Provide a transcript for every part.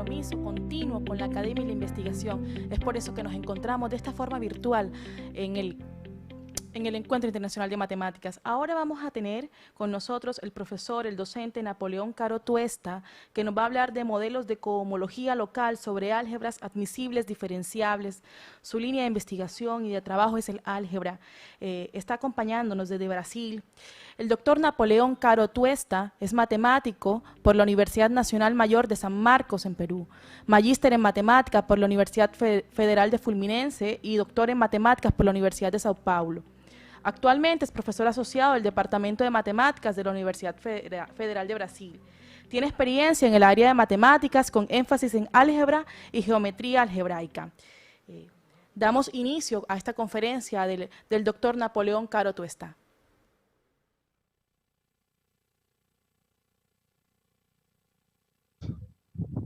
compromiso continuo con la academia y la investigación. Es por eso que nos encontramos de esta forma virtual en el Encuentro Internacional de Matemáticas. Ahora vamos a tener con nosotros el profesor, el docente Napoleón Caro Tuesta, que nos va a hablar de modelos de cohomología local sobre álgebras admisibles diferenciables. Su línea de investigación y de trabajo es el álgebra. Está acompañándonos desde Brasil. El doctor Napoleón Caro Tuesta es matemático por la Universidad Nacional Mayor de San Marcos en Perú, magíster en matemáticas por la Universidad Federal de Fluminense y doctor en matemáticas por la Universidad de Sao Paulo. Actualmente es profesor asociado del Departamento de Matemáticas de la Universidad Federal de Brasil. Tiene experiencia en el área de matemáticas con énfasis en álgebra y geometría algebraica. Damos inicio a esta conferencia del doctor Napoleón Caro Tuesta.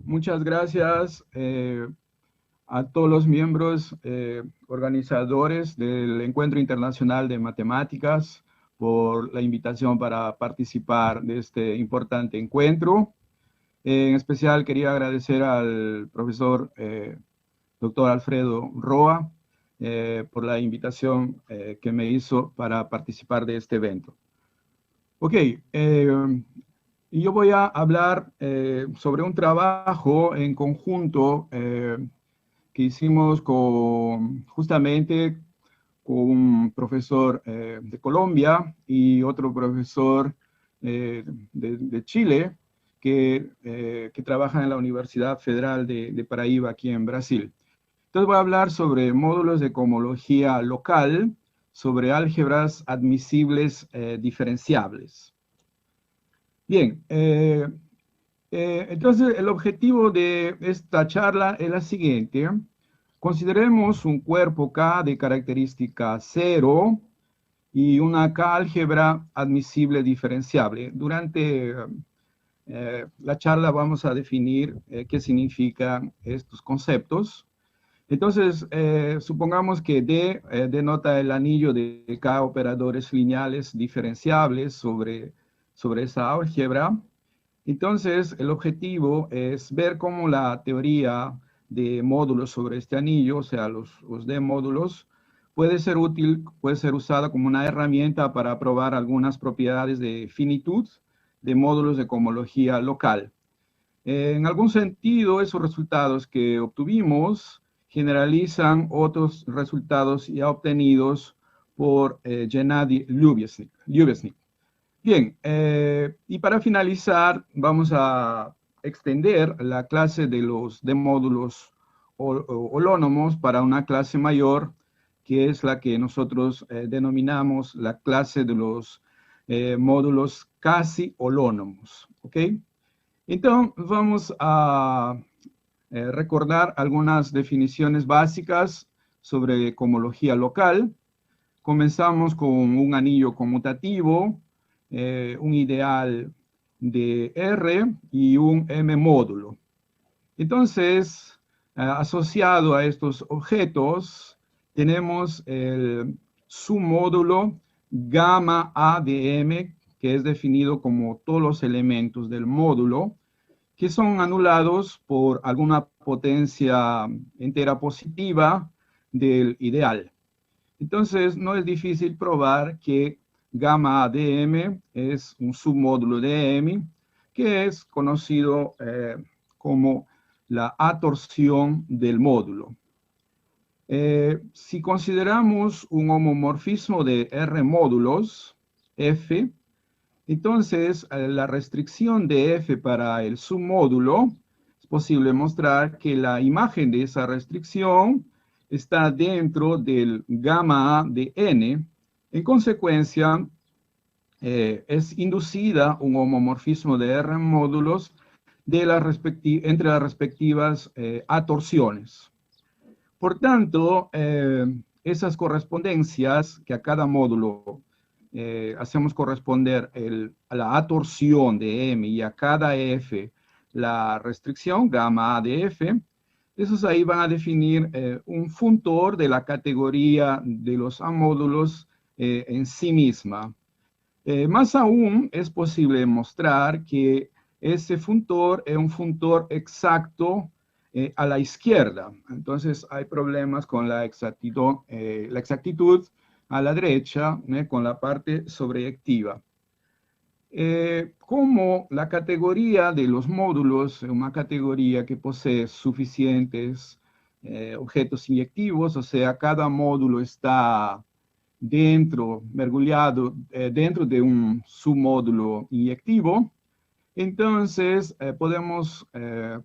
Muchas gracias a todos los miembros organizadores del Encuentro Internacional de Matemáticas por la invitación para participar de este importante encuentro. En especial quería agradecer al profesor doctor Alfredo Roa por la invitación que me hizo para participar de este evento. Ok, y yo voy a hablar sobre un trabajo en conjunto que hicimos justamente con un profesor de Colombia y otro profesor de Chile que trabaja en la Universidad Federal de Paraíba, aquí en Brasil. Entonces voy a hablar sobre módulos de cohomología local, sobre álgebras admisibles diferenciables. Bien, entonces el objetivo de esta charla es la siguiente. Consideremos un cuerpo K de característica 0 y una K-álgebra admisible diferenciable. Durante la charla vamos a definir qué significan estos conceptos. Entonces, supongamos que D denota el anillo de K operadores lineales diferenciables sobre esa álgebra. Entonces, el objetivo es ver cómo la teoría de módulos sobre este anillo, o sea, los D-módulos, puede ser útil, puede ser usada como una herramienta para probar algunas propiedades de finitud de módulos de cohomología local. En algún sentido, esos resultados que obtuvimos generalizan otros resultados ya obtenidos por Gennady Lyubeznik. Bien, y para finalizar, vamos a extender la clase de los D-módulos holónomos para una clase mayor, que es la que nosotros denominamos la clase de los módulos casi holónomos, ¿ok? Entonces, vamos a recordar algunas definiciones básicas sobre cohomología local. Comenzamos con un anillo conmutativo, un ideal de R y un M módulo. Entonces, asociado a estos objetos, tenemos el submódulo gamma A de M, que es definido como todos los elementos del módulo, que son anulados por alguna potencia entera positiva del ideal. Entonces, no es difícil probar que gamma A de M es un submódulo de M, que es conocido como la atorsión del módulo. Si consideramos un homomorfismo de R módulos, F, entonces la restricción de F para el submódulo, es posible mostrar que la imagen de esa restricción está dentro del gamma A de N. En consecuencia, es inducida un homomorfismo de R módulos entre las respectivas atorsiones. Por tanto, esas correspondencias que a cada módulo hacemos corresponder a la atorsión de M y a cada F la restricción gamma A de F, esos ahí van a definir un funtor de la categoría de los amódulos en sí misma. Más aún, es posible mostrar que ese funtor es un funtor exacto a la izquierda. Entonces hay problemas con la exactitud a la derecha, con la parte sobreyectiva. Como la categoría de los módulos es una categoría que posee suficientes objetos inyectivos, o sea, cada módulo está mergullado dentro de un submódulo inyectivo, entonces podemos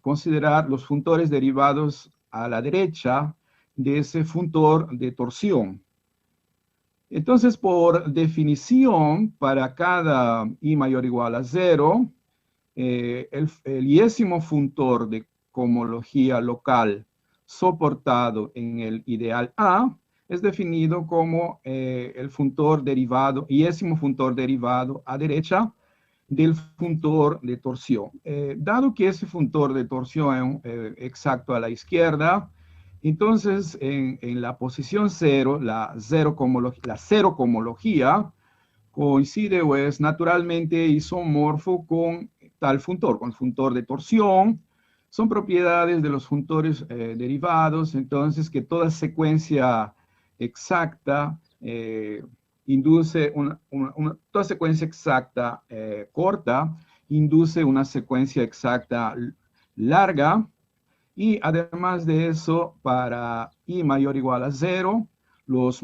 considerar los funtores derivados a la derecha de ese funtor de torsión. Entonces, por definición, para cada i mayor o igual a 0, el yésimo funtor de cohomología local soportado en el ideal A es definido como el funtor derivado, yésimo funtor derivado a derecha del funtor de torsión. Dado que ese funtor de torsión es exacto a la izquierda, entonces en la posición 0, la cero cohomología coincide o es naturalmente isomorfo con tal funtor, con el funtor de torsión. Son propiedades de los funtores derivados, entonces que toda secuencia exacta toda secuencia exacta corta induce una secuencia exacta larga, y además de eso, para i mayor o igual a 0, los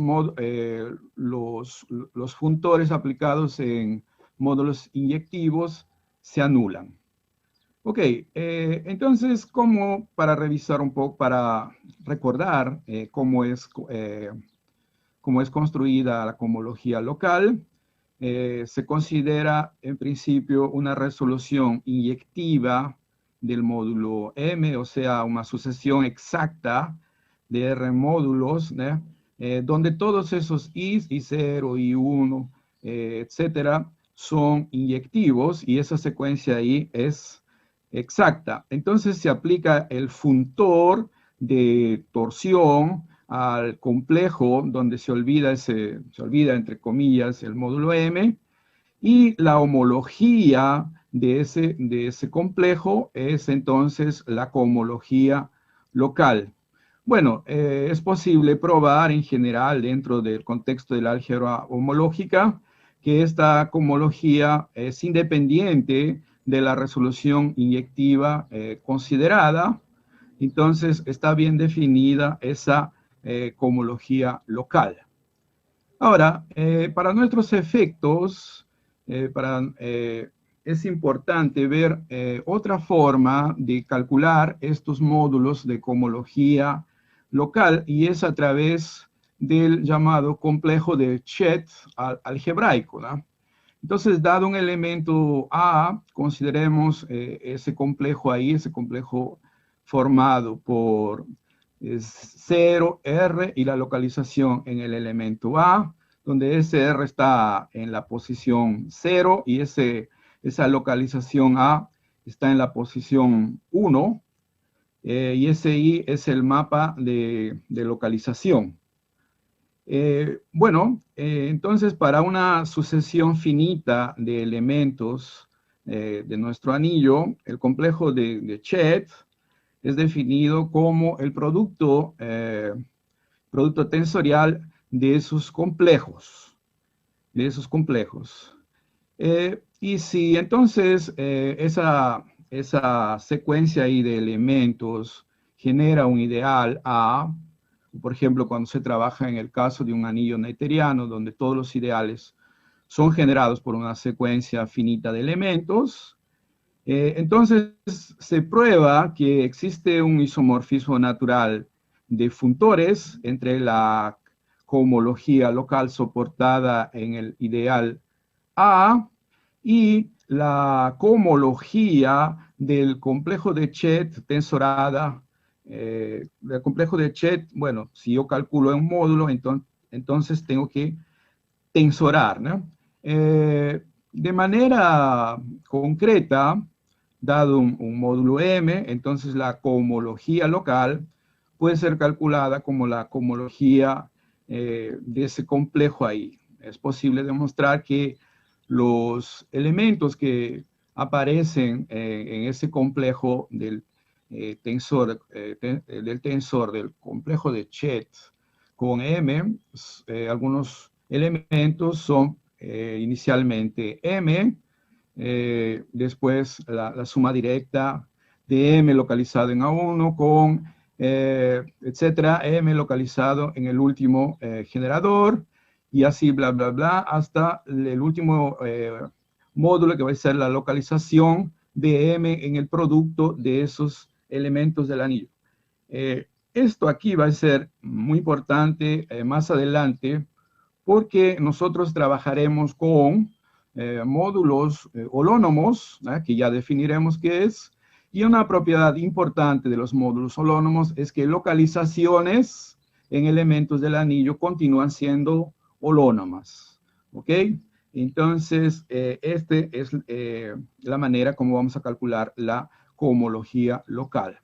funtores aplicados en módulos inyectivos se anulan. Ok, entonces, como para revisar un poco, para recordar cómo es construida la cohomología local, se considera en principio una resolución inyectiva del módulo M, o sea, una sucesión exacta de R módulos, donde todos esos I, I0, I1, etcétera, son inyectivos, y esa secuencia ahí es exacta. Entonces se aplica el funtor de torsión al complejo donde se olvida, entre comillas, el módulo M, y la homología de ese complejo es entonces la cohomología local. Bueno, es posible probar en general dentro del contexto de la álgebra homológica que esta cohomología es independiente de la resolución inyectiva considerada. Entonces está bien definida esa cohomología local. Ahora, para nuestros efectos, es importante ver otra forma de calcular estos módulos de cohomología local, y es a través del llamado complejo de Chet algebraico, ¿no? Entonces, dado un elemento A, consideremos ese complejo ahí, ese complejo formado por 0, R y la localización en el elemento A, donde ese R está en la posición 0 y esa localización A está en la posición 1, y ese I es el mapa de localización. Entonces, para una sucesión finita de elementos de nuestro anillo, el complejo de Chet es definido como el producto tensorial de esos complejos. Y si entonces esa secuencia ahí de elementos genera un ideal A, por ejemplo, cuando se trabaja en el caso de un anillo neyteriano, donde todos los ideales son generados por una secuencia finita de elementos, entonces se prueba que existe un isomorfismo natural de funtores entre la cohomología local soportada en el ideal A y la cohomología del complejo de Chet tensorada. Del complejo de Chet, bueno, si yo calculo un módulo, entonces tengo que tensorar, ¿no? De manera concreta, dado un módulo M, entonces la cohomología local puede ser calculada como la cohomología de ese complejo ahí. Es posible demostrar que los elementos que aparecen en ese complejo del tensor, del complejo de Chet con M, algunos elementos son inicialmente M, después la suma directa de M localizado en A1 con, etcétera, M localizado en el último generador, y así bla, bla, bla, hasta el último módulo que va a ser la localización de M en el producto de esos elementos del anillo. Esto aquí va a ser muy importante más adelante, porque nosotros trabajaremos con módulos holónomos, que ya definiremos qué es, y una propiedad importante de los módulos holónomos es que localizaciones en elementos del anillo continúan siendo holónomas, ¿ok? Entonces, esta es la manera como vamos a calcular la cohomología local.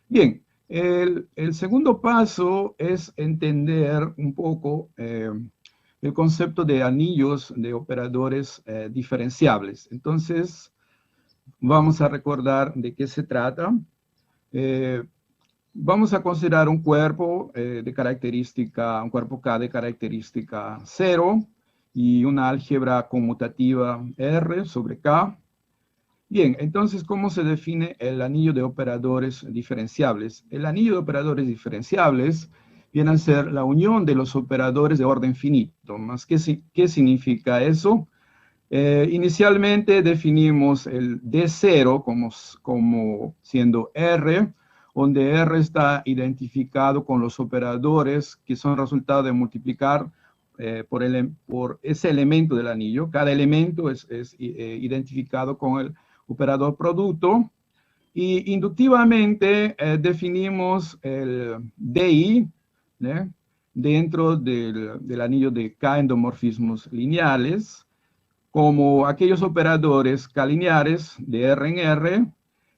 Bien, el segundo paso es entender un poco el concepto de anillos de operadores diferenciables. Entonces, vamos a recordar de qué se trata. Vamos a considerar un cuerpo de característica, un cuerpo K de característica 0 y una álgebra conmutativa R sobre K. Bien, entonces, ¿cómo se define el anillo de operadores diferenciables? El anillo de operadores diferenciables viene a ser la unión de los operadores de orden finito. ¿Qué significa eso? Inicialmente definimos el D0 como siendo R, donde R está identificado con los operadores que son resultado de multiplicar por ese elemento del anillo. Cada elemento es identificado con el operador producto, y inductivamente definimos el DI dentro del anillo de K endomorfismos lineales como aquellos operadores K-lineares de R en R,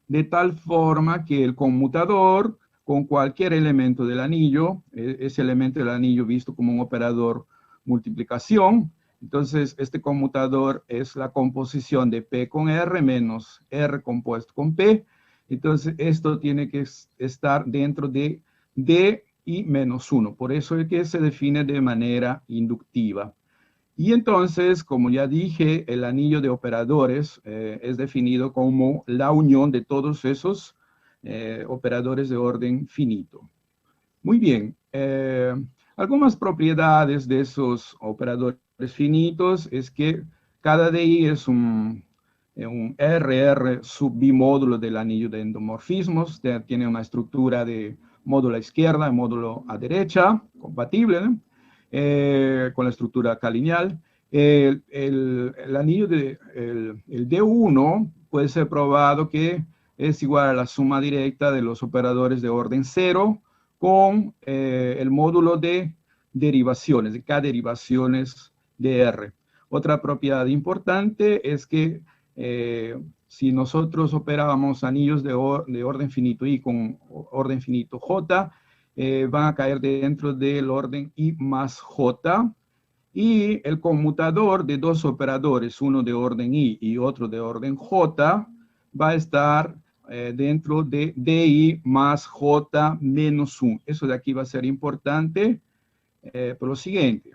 de tal forma que el conmutador con cualquier elemento del anillo, ese elemento del anillo visto como un operador multiplicación. Entonces, este conmutador es la composición de P con R menos R compuesto con P. Entonces, esto tiene que estar dentro de D y menos 1. Por eso es que se define de manera inductiva. Y entonces, como ya dije, el anillo de operadores es definido como la unión de todos esos operadores de orden finito. Muy bien. Algunas propiedades de esos operadores finitos es que cada DI es un RR subbimódulo del anillo de endomorfismos. Tiene una estructura de módulo a izquierda y módulo a derecha, compatible, ¿no? Con la estructura K-lineal. El anillo el D1 puede ser probado que es igual a la suma directa de los operadores de orden 0 con el módulo de derivaciones, de K derivaciones de R. Otra propiedad importante es que si nosotros operábamos anillos de orden finito I con orden finito J, van a caer dentro del orden I más J, y el conmutador de dos operadores, uno de orden I y otro de orden J, va a estar dentro de DI más J menos 1. Eso de aquí va a ser importante por lo siguiente.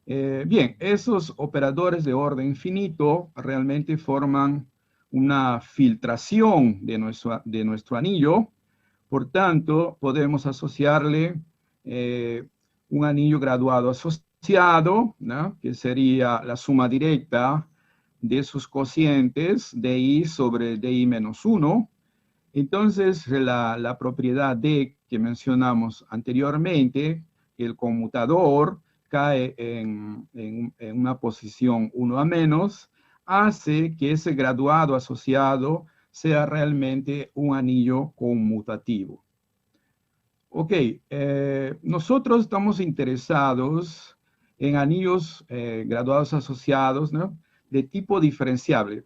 Bien, esos operadores de orden finito realmente forman una filtración de nuestro anillo. Por tanto, podemos asociarle un anillo graduado asociado, ¿no? Que sería la suma directa de sus cocientes, DI sobre DI menos 1. Entonces, la propiedad D que mencionamos anteriormente, el conmutador cae en una posición 1 a menos, hace que ese graduado asociado sea realmente un anillo conmutativo. Ok, nosotros estamos interesados en anillos graduados asociados, ¿no? De tipo diferenciable.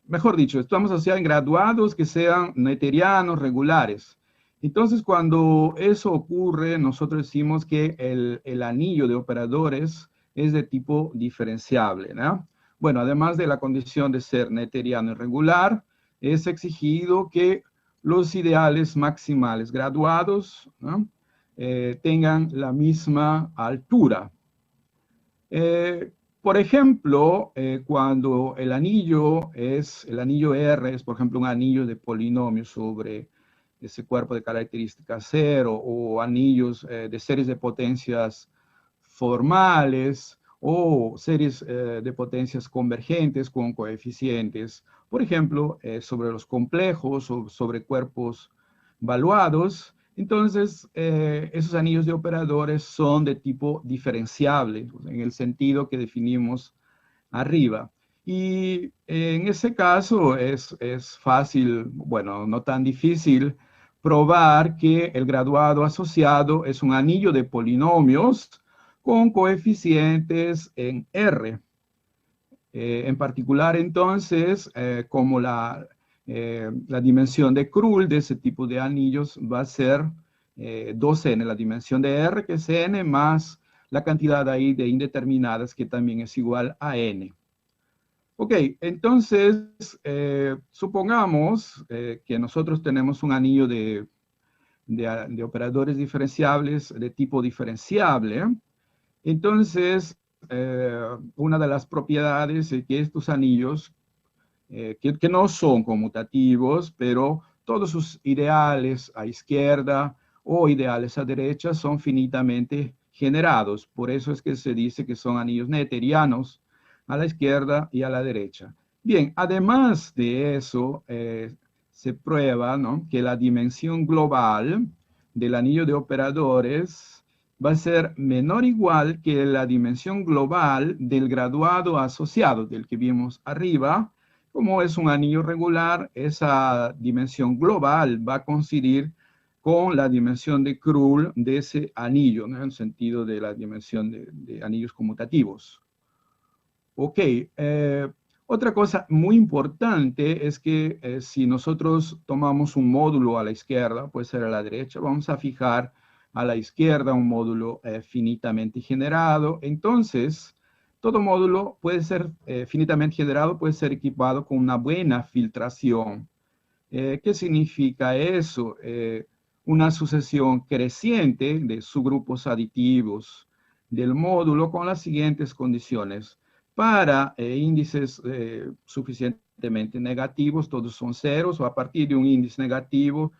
Mejor dicho, estamos asociados en graduados que sean noetherianos, regulares. Entonces, cuando eso ocurre, nosotros decimos que el anillo de operadores es de tipo diferenciable, ¿no? bueno, además de la condición de ser netteriano irregular, es exigido que los ideales maximales graduados, ¿no? Tengan la misma altura. Eh, por ejemplo, cuando el anillo R es, por ejemplo, un anillo de polinomio sobre ese cuerpo de características cero, o anillos de series de potencias formales, o series de potencias convergentes con coeficientes, por ejemplo, sobre los complejos o sobre cuerpos valuados. Entonces, esos anillos de operadores son de tipo diferenciable, en el sentido que definimos arriba. Y en ese caso es fácil, bueno, no tan difícil, probar que el graduado asociado es un anillo de polinomios con coeficientes en R. En particular, entonces, como la dimensión de Krull de ese tipo de anillos va a ser 2n, la dimensión de R, que es n, más la cantidad ahí de indeterminadas, que también es igual a n. Ok, entonces, supongamos que nosotros tenemos un anillo de operadores diferenciables de tipo diferenciable. Entonces, una de las propiedades es que estos anillos, que no son conmutativos, pero todos sus ideales a izquierda o ideales a derecha son finitamente generados. Por eso es que se dice que son anillos netterianos a la izquierda y a la derecha. Bien, además de eso, se prueba, ¿no?, que la dimensión global del anillo de operadores va a ser menor o igual que la dimensión global del graduado asociado, del que vimos arriba. Como es un anillo regular, esa dimensión global va a coincidir con la dimensión de Krull de ese anillo, ¿no?, en el sentido de la dimensión de anillos conmutativos. Ok, otra cosa muy importante es que si nosotros tomamos un módulo a la izquierda, puede ser a la derecha, vamos a fijar a la izquierda un módulo finitamente generado. Entonces, todo módulo puede ser finitamente generado, puede ser equipado con una buena filtración. ¿Qué significa eso? Una sucesión creciente de subgrupos aditivos del módulo con las siguientes condiciones. Para índices suficientemente negativos, todos son ceros, o a partir de un índice negativo,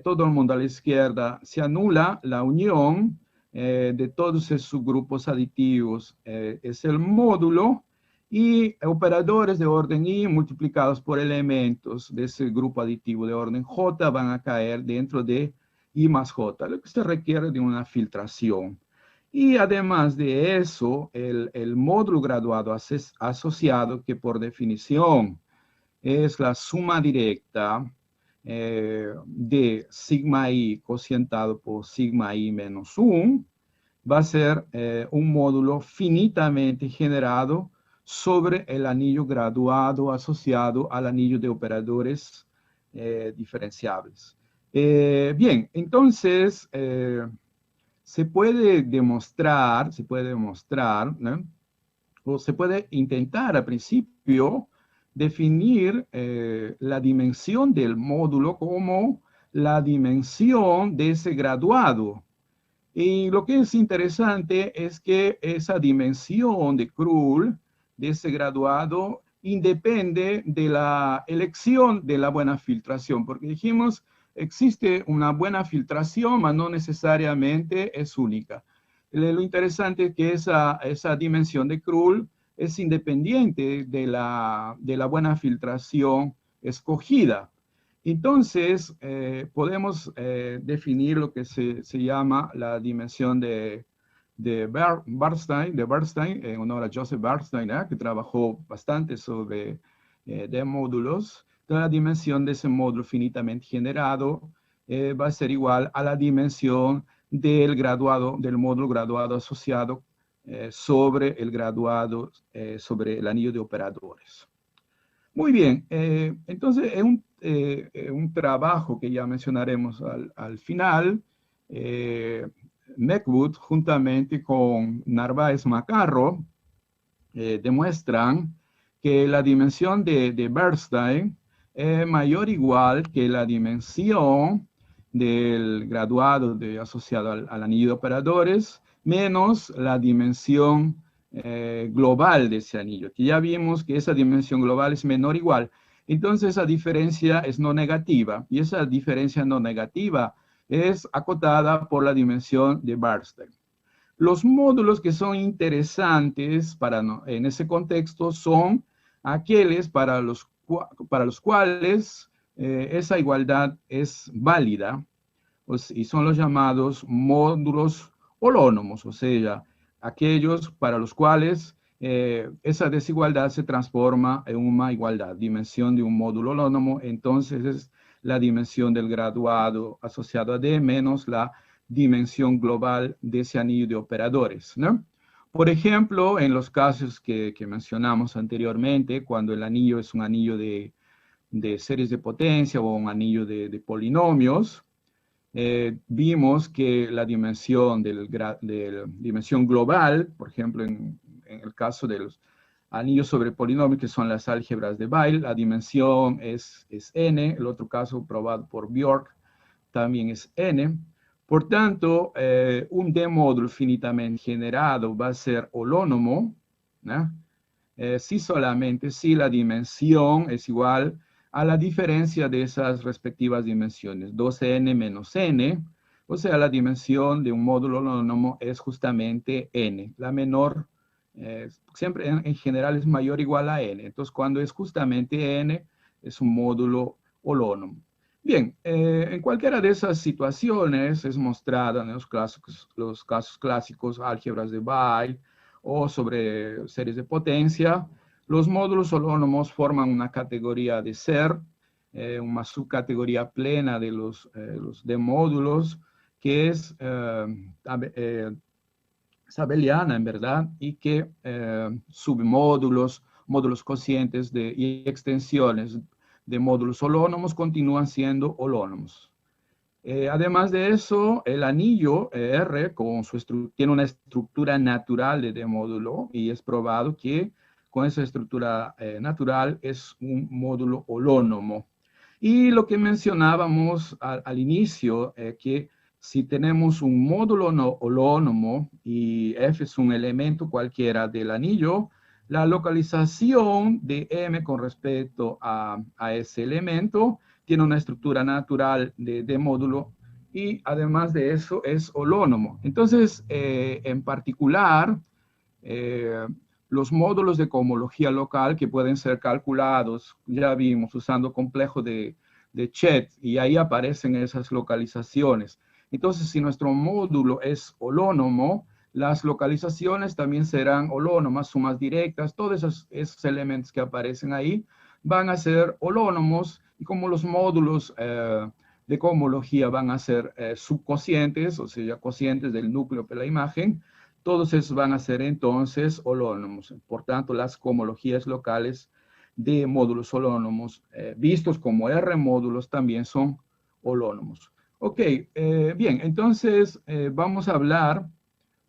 todo el mundo a la izquierda se anula, la unión de todos esos subgrupos aditivos es el módulo, y operadores de orden I multiplicados por elementos de ese grupo aditivo de orden J van a caer dentro de I más J, lo que se requiere de una filtración. Y además de eso, el módulo graduado asociado, que por definición es la suma directa de sigma I cocientado por sigma I menos 1, va a ser un módulo finitamente generado sobre el anillo graduado asociado al anillo de operadores diferenciables. Bien, entonces se puede demostrar, ¿no?, o se puede intentar al principio definir la dimensión del módulo como la dimensión de ese graduado. Y lo que es interesante es que esa dimensión de Krull, de ese graduado, independe de la elección de la buena filtración, porque dijimos, existe una buena filtración, pero no necesariamente es única. Lo interesante es que esa dimensión de Krull es independiente de la buena filtración escogida. Entonces, podemos definir lo que se llama la dimensión de Bernstein, en honor a Joseph Bernstein, que trabajó bastante sobre de módulos. Entonces, la dimensión de ese módulo finitamente generado va a ser igual a la dimensión del módulo graduado asociado sobre el graduado, sobre el anillo de operadores. Muy bien, entonces es un trabajo que ya mencionaremos al final. Mechwood, juntamente con Narváez Macarro, demuestran que la dimensión de Bernstein es mayor o igual que la dimensión del graduado asociado al anillo de operadores, menos la dimensión global de ese anillo, que ya vimos que esa dimensión global es menor o igual. Entonces esa diferencia es no negativa, y esa diferencia no negativa es acotada por la dimensión de Bernstein. Los módulos que son interesantes en ese contexto son aquellos para los cuales esa igualdad es válida, y son los llamados módulos holónomos, o sea, aquellos para los cuales esa desigualdad se transforma en una igualdad, dimensión de un módulo holónomo, entonces es la dimensión del graduado asociado a D menos la dimensión global de ese anillo de operadores, ¿no? Por ejemplo, en los casos que mencionamos anteriormente, cuando el anillo es un anillo de series de potencia o un anillo de polinomios, vimos que la dimensión dimensión global, por ejemplo, en el caso de los anillos sobre polinomios, que son las álgebras de Weyl, la dimensión es n, el otro caso probado por Bjork también es n. Por tanto, un D-módulo finitamente generado va a ser holónomo, ¿no? Si solamente si la dimensión es igual a la diferencia de esas respectivas dimensiones, 2n menos n, o sea, la dimensión de un módulo holónomo es justamente n, la menor, siempre en general es mayor o igual a n, entonces cuando es justamente n, es un módulo holónomo. Bien, en cualquiera de esas situaciones es mostrada en los casos clásicos, álgebras de Weyl, o sobre series de potencia. Los módulos holónomos forman una categoría de ser, una subcategoría plena de los D-módulos, que es sabeliana, en verdad, y que submódulos, módulos cocientes y extensiones de módulos holónomos continúan siendo holónomos. Además de eso, el anillo R tiene una estructura natural de D-módulo y es probado que con esa estructura natural es un módulo holónomo. Y lo que mencionábamos al inicio, que si tenemos un módulo holónomo y F es un elemento cualquiera del anillo, la localización de M con respecto a ese elemento tiene una estructura natural de módulo y además de eso es holónomo. Entonces, en particular, los módulos de cohomología local que pueden ser calculados, ya vimos, usando complejo de Chet, y ahí aparecen esas localizaciones. Entonces, si nuestro módulo es holónomo, las localizaciones también serán holónomas, sumas directas, todos esos elementos que aparecen ahí van a ser holónomos, y como los módulos de cohomología van a ser subcocientes, o sea, cocientes del núcleo de la imagen, todos esos van a ser entonces holónomos. Por tanto, las cohomologías locales de módulos holónomos, vistos como R módulos, también son holónomos. Ok, bien, entonces vamos a hablar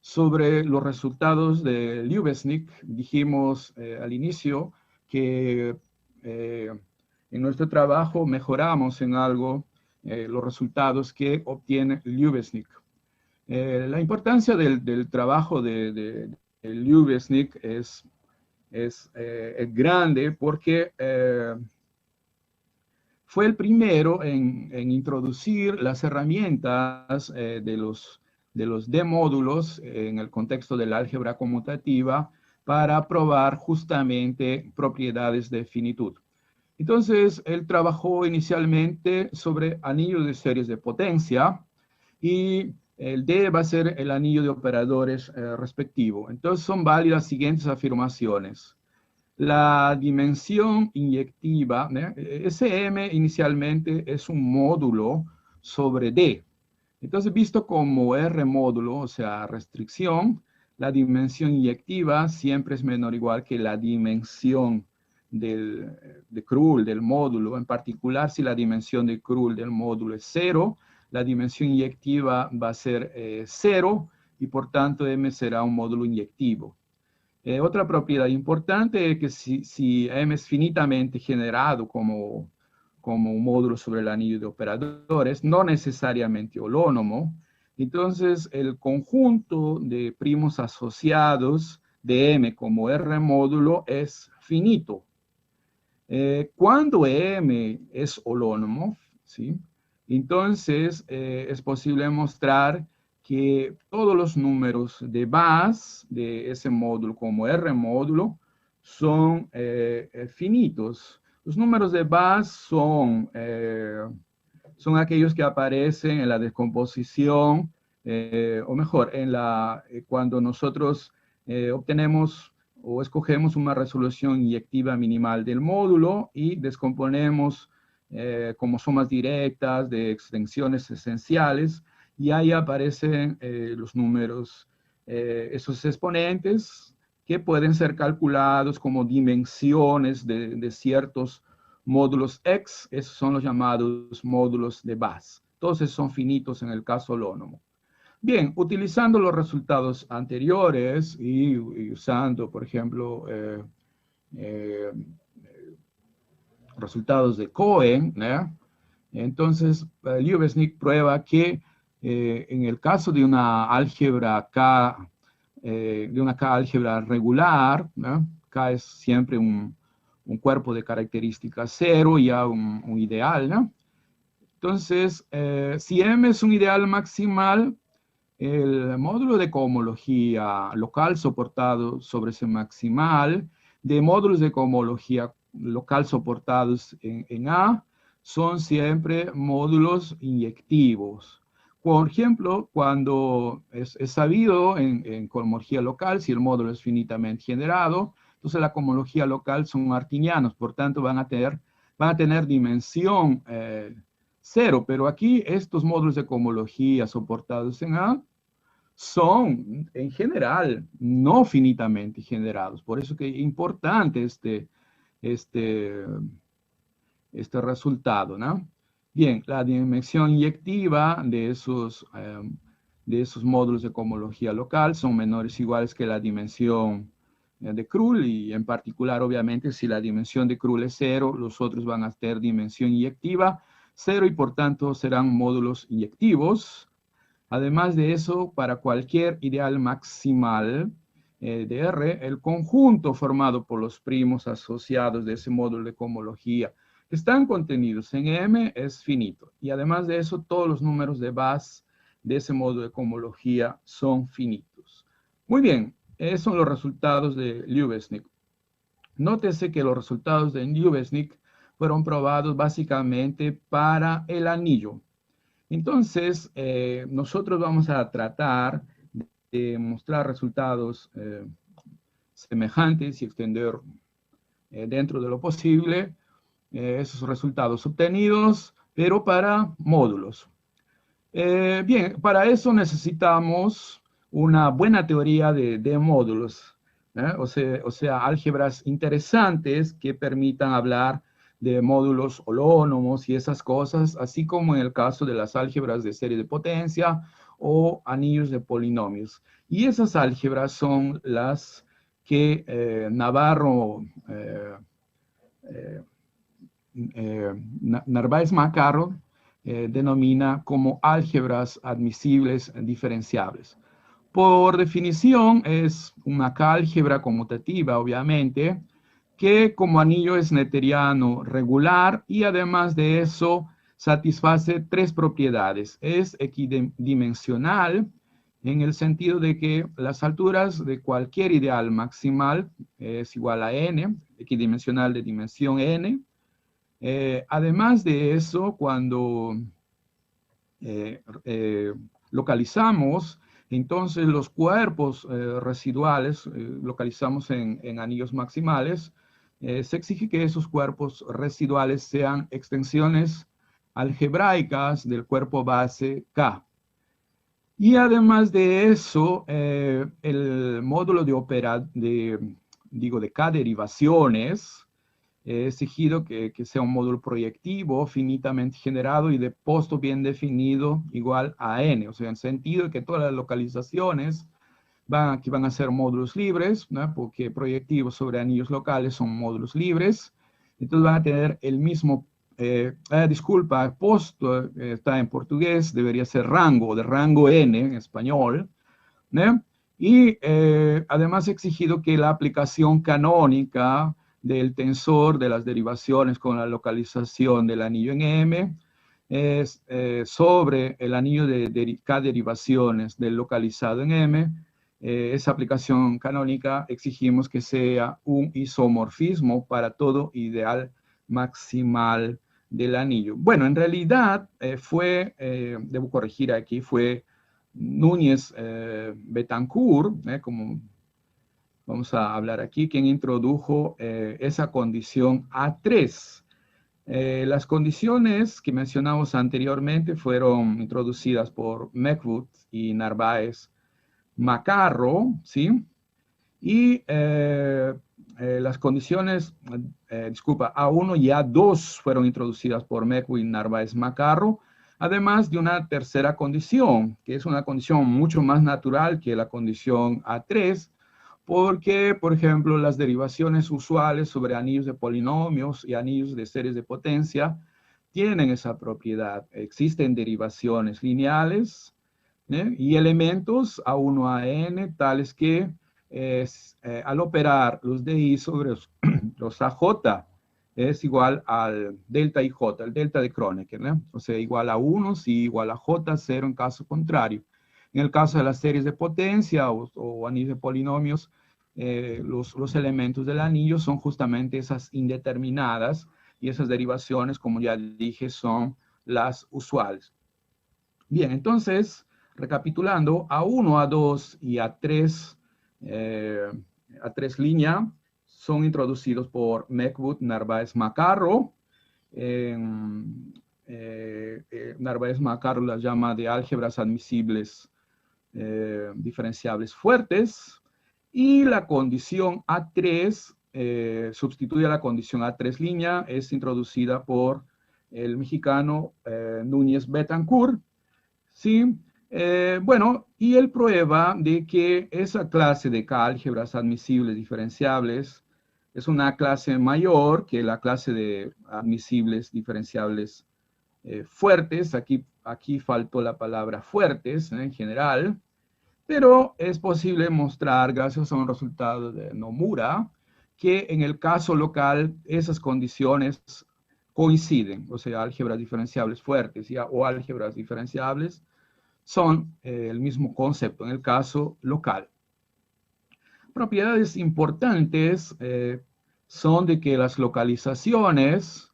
sobre los resultados de Ljubeznik. Dijimos al inicio que en nuestro trabajo mejoramos en algo los resultados que obtiene Ljubeznik. La importancia del trabajo de Ljubeznik es grande porque fue el primero en introducir las herramientas de los D-módulos en el contexto de la álgebra conmutativa para probar justamente propiedades de finitud. Entonces, él trabajó inicialmente sobre anillos de series de potencia y el D va a ser el anillo de operadores respectivo. Entonces, son válidas las siguientes afirmaciones. La dimensión inyectiva, SM inicialmente es un módulo sobre D. Entonces, visto como R módulo, o sea, restricción, la dimensión inyectiva siempre es menor o igual que la dimensión de Krull del módulo. En particular, si la dimensión de Krull del módulo es 0, la dimensión inyectiva va a ser 0 y por tanto M será un módulo inyectivo. Otra propiedad importante es que si M es finitamente generado como un módulo sobre el anillo de operadores, no necesariamente holónomo, entonces el conjunto de primos asociados de M como R módulo es finito. Cuando M es holónomo, ¿sí? Entonces es posible mostrar que todos los números de base de ese módulo como R módulo son finitos. Los números de base son aquellos que aparecen en la descomposición, o mejor, cuando nosotros obtenemos o escogemos una resolución inyectiva minimal del módulo y descomponemos como sumas directas de extensiones esenciales, y ahí aparecen los números, esos exponentes que pueden ser calculados como dimensiones de ciertos módulos X. Esos son los llamados módulos de base. Entonces son finitos en el caso holónomo. Bien, utilizando los resultados anteriores y usando, por ejemplo, eh, resultados de Cohen, ¿eh? Entonces, Liubeznik prueba que en el caso de una álgebra K, de una K álgebra regular, ¿no? K es siempre un cuerpo de características cero, ya un ideal, ¿no? Entonces, si M es un ideal maximal, el módulo de cohomología local soportado sobre ese maximal, de módulos de cohomología local soportados en A, son siempre módulos inyectivos. Por ejemplo, cuando es sabido en cohomología local, si el módulo es finitamente generado, entonces la cohomología local son artinianos, por tanto van a tener dimensión cero, pero aquí estos módulos de cohomología soportados en A son, en general, no finitamente generados. Por eso que es importante este, este resultado, ¿no? Bien, la dimensión inyectiva de esos módulos de cohomología local son menores o iguales que la dimensión de Krull, y en particular, obviamente, si la dimensión de Krull es cero, los otros van a tener dimensión inyectiva cero y por tanto serán módulos inyectivos. Además de eso, para cualquier ideal maximal de R, el conjunto formado por los primos asociados de ese módulo de cohomología que están contenidos en M es finito. Y además de eso, todos los números de base de ese módulo de cohomología son finitos. Muy bien, esos son los resultados de Liubeznik. Nótese que los resultados de Liubeznik fueron probados básicamente para el anillo. Entonces, nosotros vamos a tratar de mostrar resultados semejantes y extender dentro de lo posible esos resultados obtenidos, pero para módulos. Bien, para eso necesitamos una buena teoría de módulos, o sea, álgebras interesantes que permitan hablar de módulos holónomos y esas cosas, así como en el caso de las álgebras de serie de potencia o anillos de polinomios. Y esas álgebras son las que Navarro, Narváez-Macarro, denomina como álgebras admisibles diferenciables. Por definición, es una álgebra conmutativa, obviamente, que como anillo es netteriano regular y además de eso satisface tres propiedades. Es equidimensional en el sentido de que las alturas de cualquier ideal maximal es igual a n, equidimensional de dimensión n. Además de eso, cuando localizamos, entonces los cuerpos residuales, localizamos en anillos maximales, se exige que esos cuerpos residuales sean extensiones algebraicas del cuerpo base K. Y además de eso, el módulo de K derivaciones, exigido que sea un módulo proyectivo, finitamente generado y de posto bien definido igual a n, o sea, en sentido de que todas las localizaciones que van a ser módulos libres, ¿no? Porque proyectivos sobre anillos locales son módulos libres. Entonces van a tener el mismo, disculpa, posto está en portugués, debería ser rango, de rango N en español, ¿no? Y además he exigido que la aplicación canónica del tensor de las derivaciones con la localización del anillo en M es sobre el anillo de K derivaciones del localizado en M. Esa aplicación canónica exigimos que sea un isomorfismo para todo ideal maximal del anillo. Bueno, en realidad debo corregir aquí, fue Núñez Betancourt, como vamos a hablar aquí, quien introdujo esa condición A3. Las condiciones que mencionamos anteriormente fueron introducidas por Mechwood y Narváez Macarro, ¿sí? Y las condiciones, disculpa, A1 y A2 fueron introducidas por Mechwood y Narváez Macarro, además de una tercera condición, que es una condición mucho más natural que la condición A3, porque, por ejemplo, las derivaciones usuales sobre anillos de polinomios y anillos de series de potencia tienen esa propiedad. Existen derivaciones lineales y elementos A1 a N, tales que al operar los DI sobre los AJ es igual al delta IJ, el delta de Kronecker, ¿no? O sea, igual a 1 si igual a J, 0 en caso contrario. En el caso de las series de potencia o anillos de polinomios, los elementos del anillo son justamente esas indeterminadas y esas derivaciones, como ya dije, son las usuales. Bien, entonces, recapitulando, A1, A2 y A3, A3 línea, son introducidos por Mechwood, Narváez Macarro. Narváez Macarro las llama de álgebras admisibles diferenciables fuertes, y la condición A3 sustituye a la condición A3 línea, es introducida por el mexicano Núñez Betancourt, ¿sí? Bueno, y él prueba de que esa clase de álgebras admisibles diferenciables es una clase mayor que la clase de admisibles diferenciables fuertes. Aquí faltó la palabra fuertes en general, pero es posible mostrar, gracias a un resultado de Nomura, que en el caso local esas condiciones coinciden, o sea, álgebras diferenciables fuertes o álgebras diferenciables son el mismo concepto en el caso local. Propiedades importantes son de que las localizaciones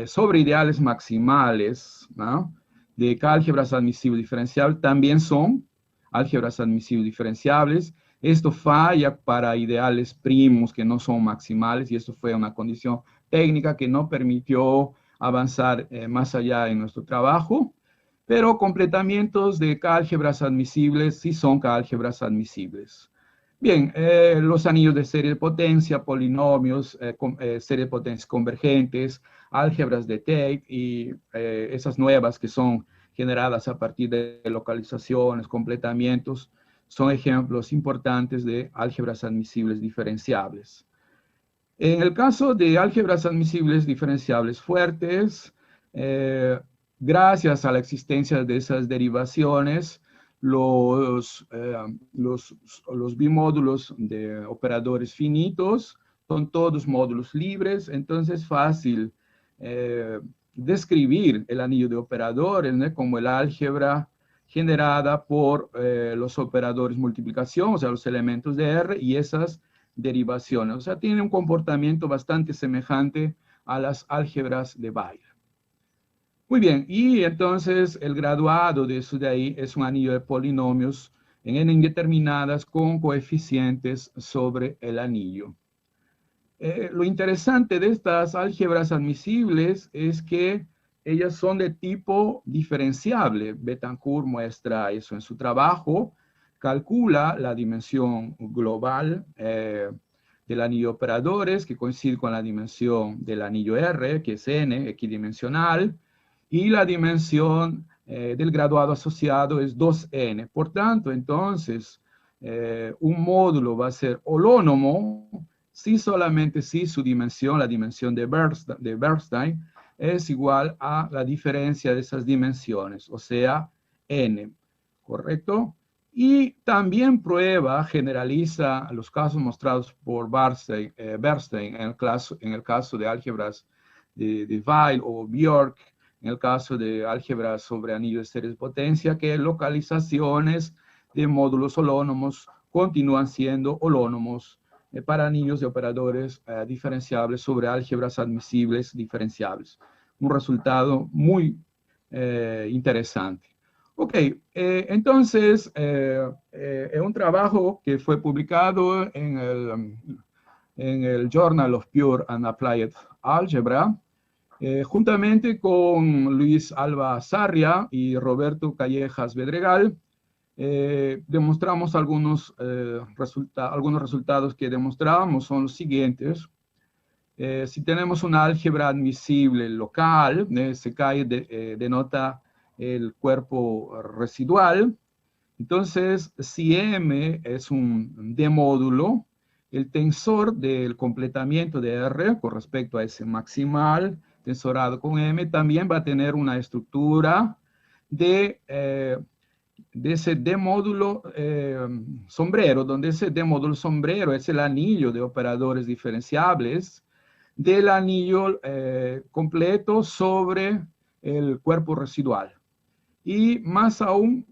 sobre ideales maximales, ¿no?, de álgebras admisibles diferenciables también son álgebras admisibles diferenciables. Esto falla para ideales primos que no son maximales, y esto fue una condición técnica que no permitió avanzar más allá en nuestro trabajo. Pero completamientos de álgebras admisibles sí son álgebras admisibles. Bien, los anillos de serie de potencia, polinomios, serie de potencias convergentes, álgebras de Tate y esas nuevas que son generadas a partir de localizaciones, completamientos, son ejemplos importantes de álgebras admisibles diferenciables. En el caso de álgebras admisibles diferenciables fuertes, gracias a la existencia de esas derivaciones, los bimódulos de operadores finitos son todos módulos libres, entonces es fácil describir el anillo de operadores, ¿no?, como el álgebra generada por los operadores multiplicación, o sea, los elementos de R y esas derivaciones. O sea, tiene un comportamiento bastante semejante a las álgebras de Weyl. Muy bien, y entonces el graduado de eso de ahí es un anillo de polinomios en n indeterminadas con coeficientes sobre el anillo. Lo interesante de estas álgebras admisibles es que ellas son de tipo diferenciable. Betancourt muestra eso en su trabajo, calcula la dimensión global del anillo de operadores, que coincide con la dimensión del anillo R, que es n, equidimensional, y la dimensión del graduado asociado es 2n. Por tanto, entonces, un módulo va a ser holónomo si solamente si su dimensión, la dimensión de Bernstein, es igual a la diferencia de esas dimensiones, o sea, n, ¿correcto? Y también prueba, generaliza los casos mostrados por Bernstein en el caso de álgebras de Weil o Bjork, en el caso de álgebras sobre anillos de series de potencia, que localizaciones de módulos holónomos continúan siendo holónomos para anillos de operadores diferenciables sobre álgebras admisibles diferenciables. Un resultado muy interesante. Ok, entonces, es un trabajo que fue publicado en el Journal of Pure and Applied Algebra, juntamente con Luis Alba Sarria y Roberto Callejas Bedregal. Demostramos algunos resultados que demostrábamos son los siguientes. Si tenemos una álgebra admisible local, denota el cuerpo residual. Entonces, si M es un D-módulo, el tensor del completamiento de R con respecto a ese maximal tensorado con M también va a tener una estructura de ese D-módulo sombrero, donde ese D-módulo sombrero es el anillo de operadores diferenciables del anillo completo sobre el cuerpo residual. Y más aún,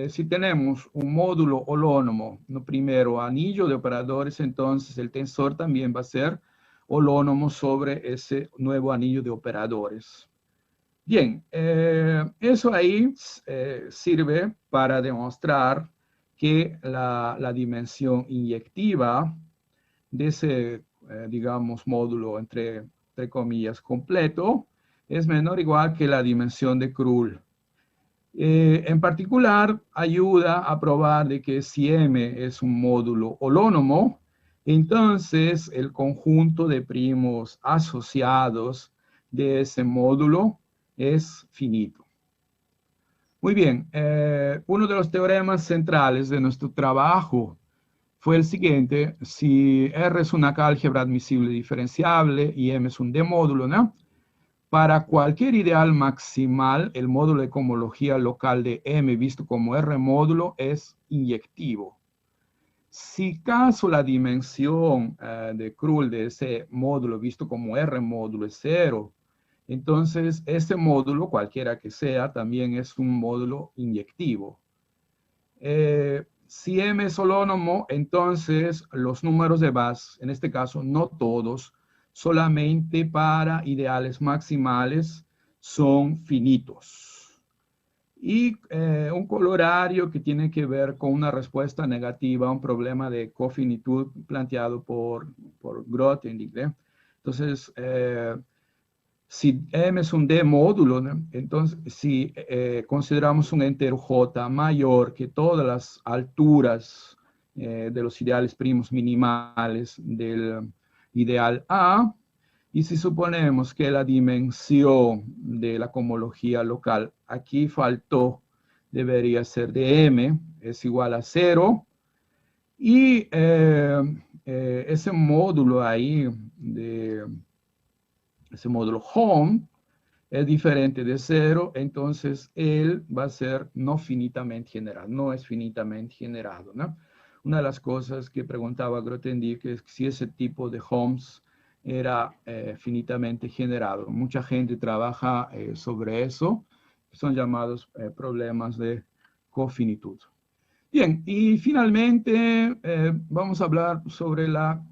si tenemos un módulo holónomo, no primero anillo de operadores, entonces el tensor también va a ser holónomo sobre ese nuevo anillo de operadores. Bien, eso ahí sirve para demostrar que la dimensión inyectiva de ese, digamos, módulo entre comillas completo es menor o igual que la dimensión de Krull. En particular, ayuda a probar de que si M es un módulo holónomo, entonces el conjunto de primos asociados de ese módulo es finito. Muy bien, uno de los teoremas centrales de nuestro trabajo fue el siguiente: si R es una álgebra admisible diferenciable y M es un D-módulo, ¿no? Para cualquier ideal maximal, el módulo de cohomología local de M visto como R módulo es inyectivo. Si caso la dimensión de Krull de ese módulo visto como R módulo es 0, entonces ese módulo, cualquiera que sea, también es un módulo inyectivo. Si M es holónomo, entonces los números de Bass, en este caso no todos, solamente para ideales maximales, son finitos. Y un colorario que tiene que ver con una respuesta negativa a un problema de cofinitud planteado por Grothendieck, ¿eh? Entonces, si M es un D módulo, ¿no? Entonces si consideramos un entero J mayor que todas las alturas de los ideales primos minimales del ideal A, y si suponemos que la dimensión de la cohomología local, aquí faltó, debería ser de M, es igual a 0, y ese módulo ahí ese módulo home es diferente de 0, entonces él va a ser no finitamente generado, no es finitamente generado, ¿no? Una de las cosas que preguntaba Grothendieck es si ese tipo de homes era finitamente generado. Mucha gente trabaja sobre eso, son llamados problemas de cofinitud. Bien, y finalmente vamos a hablar sobre la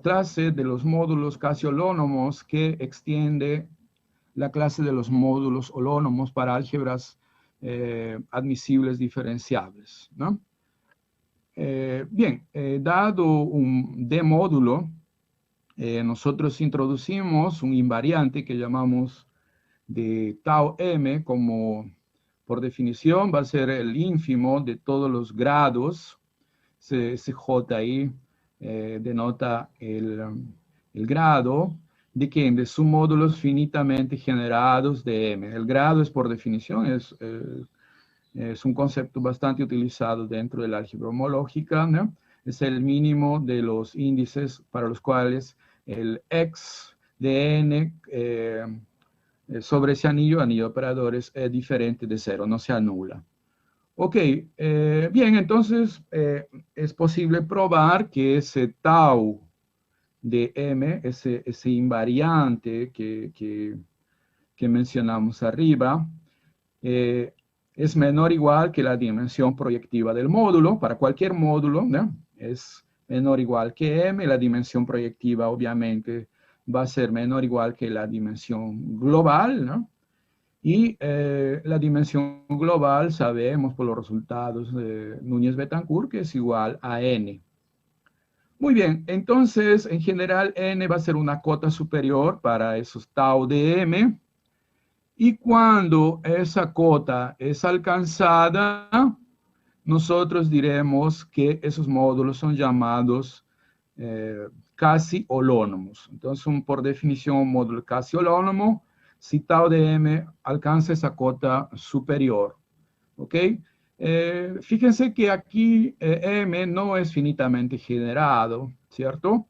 clase de los módulos casi holónomos que extiende la clase de los módulos holónomos para álgebras admisibles diferenciables, ¿no? Bien, dado un D-módulo, nosotros introducimos un invariante que llamamos de tau m, como por definición va a ser el ínfimo de todos los grados. Ese J ahí denota el grado de que de submódulos finitamente generados de M. El grado es por definición, es Es un concepto bastante utilizado dentro de la álgebra homológica, ¿no? Es el mínimo de los índices para los cuales el x de n sobre ese anillo de operadores, es diferente de cero, no se anula. Ok, bien, entonces es posible probar que ese tau de m, ese invariante que mencionamos arriba, eh, es menor o igual que la dimensión proyectiva del módulo. Para cualquier módulo, ¿no? Es menor o igual que m, la dimensión proyectiva obviamente va a ser menor o igual que la dimensión global, ¿no? Y la dimensión global sabemos por los resultados de Núñez-Betancourt que es igual a n. Muy bien, entonces en general n va a ser una cota superior para esos tau de m, y cuando esa cota es alcanzada, nosotros diremos que esos módulos son llamados casi holónomos. Entonces, por definición, un módulo casi holónomo si tau de m alcanza esa cota superior. ¿Ok? Fíjense que aquí m no es finitamente generado, ¿cierto?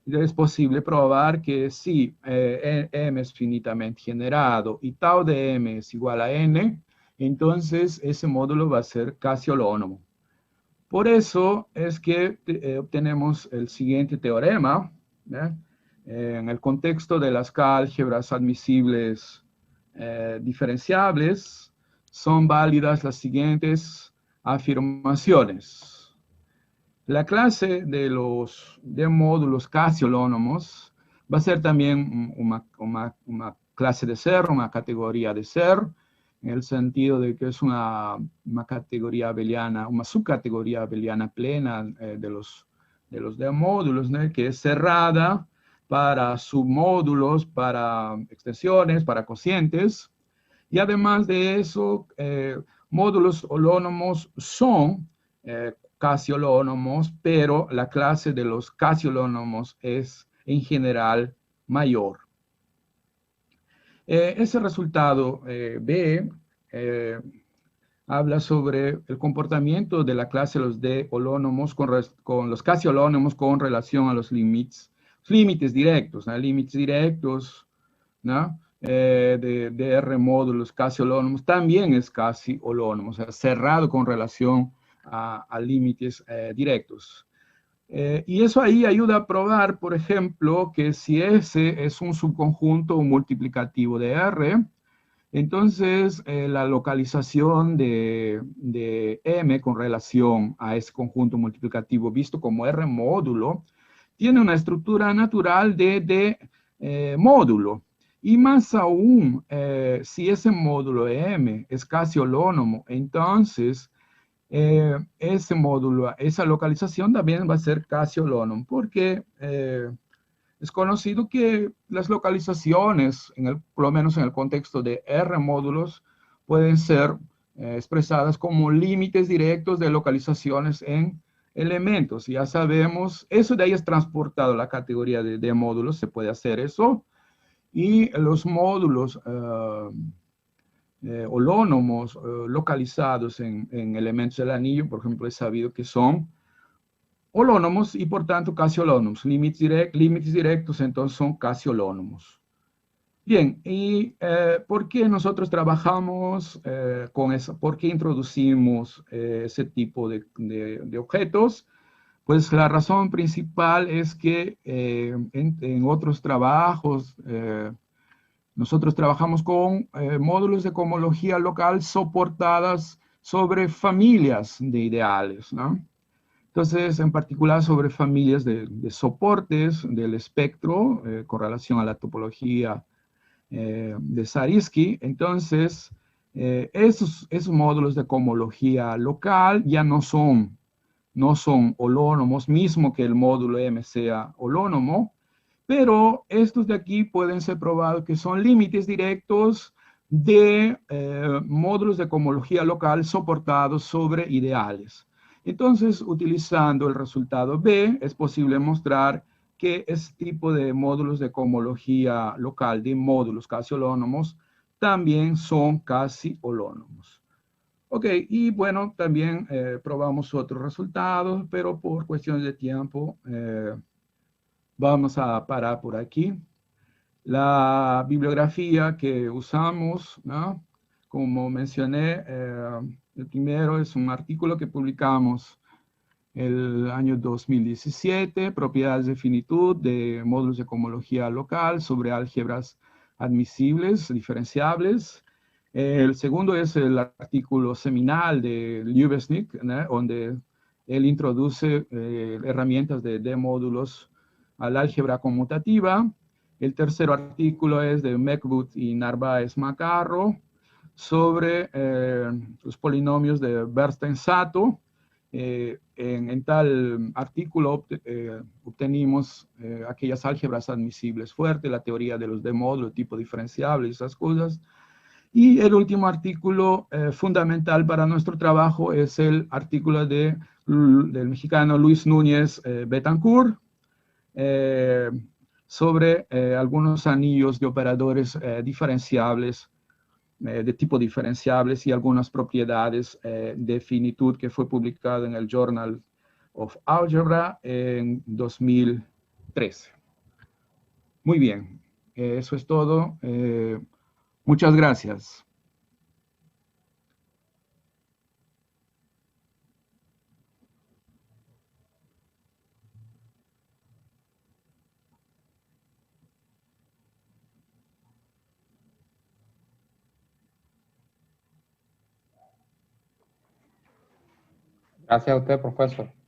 Es posible probar que si m es finitamente generado y tau de m es igual a n, entonces ese módulo va a ser casi holónomo. Por eso es que obtenemos el siguiente teorema, ¿eh? En el contexto de las álgebras admisibles diferenciables, son válidas las siguientes afirmaciones. La clase de módulos casi holónomos va a ser también una clase de ser, una categoría de ser, en el sentido de que es una categoría abeliana, una subcategoría abeliana plena de los módulos, ¿no? Que es cerrada para submódulos, para extensiones, para cocientes. Y además de eso, módulos holónomos son casi holónomos, pero la clase de los casi holónomos es en general mayor. Ese resultado B habla sobre el comportamiento de la clase de los D holónomos con los casi holónomos con relación a los límites directos, ¿no? Límites directos, ¿no? De R módulos casi holónomos también es casi holónomo, o sea, cerrado con relación a límites directos. Y eso ahí ayuda a probar, por ejemplo, que si ese es un subconjunto multiplicativo de R, entonces la localización de M con relación a ese conjunto multiplicativo visto como R módulo tiene una estructura natural de módulo. Y más aún, si ese módulo M es casi holónomo, entonces ese módulo, esa localización también va a ser casi holónomo, porque es conocido que las localizaciones, por lo menos en el contexto de R módulos, pueden ser expresadas como límites directos de localizaciones en elementos. Ya sabemos, eso de ahí es transportado a la categoría de módulos, se puede hacer eso. Y los módulos holónomos localizados en elementos del anillo, por ejemplo, es sabido que son holónomos y por tanto casi holónomos. Límites directos entonces son casi holónomos. Bien, ¿y por qué nosotros trabajamos con eso? ¿Por qué introducimos ese tipo de objetos? Pues la razón principal es que en otros trabajos nosotros trabajamos con módulos de cohomología local soportadas sobre familias de ideales, ¿no? Entonces, en particular sobre familias de soportes del espectro con relación a la topología de Zariski. Entonces, esos módulos de cohomología local ya no son holónomos, mismo que el módulo M sea holónomo, pero estos de aquí pueden ser probados que son límites directos de módulos de cohomología local soportados sobre ideales. Entonces, utilizando el resultado B, es posible mostrar que este tipo de módulos de cohomología local, de módulos casi holónomos, también son casi holónomos. Ok, y bueno, también probamos otros resultados, pero por cuestiones de tiempo vamos a parar por aquí. La bibliografía que usamos, ¿no? Como mencioné, el primero es un artículo que publicamos el año 2017, Propiedades de finitud de módulos de cohomología local sobre álgebras admisibles, diferenciables. El segundo es el artículo seminal de Ljubesnik, ¿no? Donde él introduce herramientas de módulos al álgebra conmutativa. El tercer artículo es de Mechbut y Narváez Macarro sobre los polinomios de Bernstein-Sato. En tal artículo obtenimos aquellas álgebras admisibles fuertes, la teoría de los D-módulos, tipo diferenciable y esas cosas. Y el último artículo fundamental para nuestro trabajo es el artículo del mexicano Luis Núñez Betancourt, eh, sobre algunos anillos de operadores diferenciables, de tipo diferenciables y algunas propiedades de finitud, que fue publicado en el Journal of Algebra en 2013. Muy bien, eso es todo. Muchas gracias. Gracias a usted, profesor.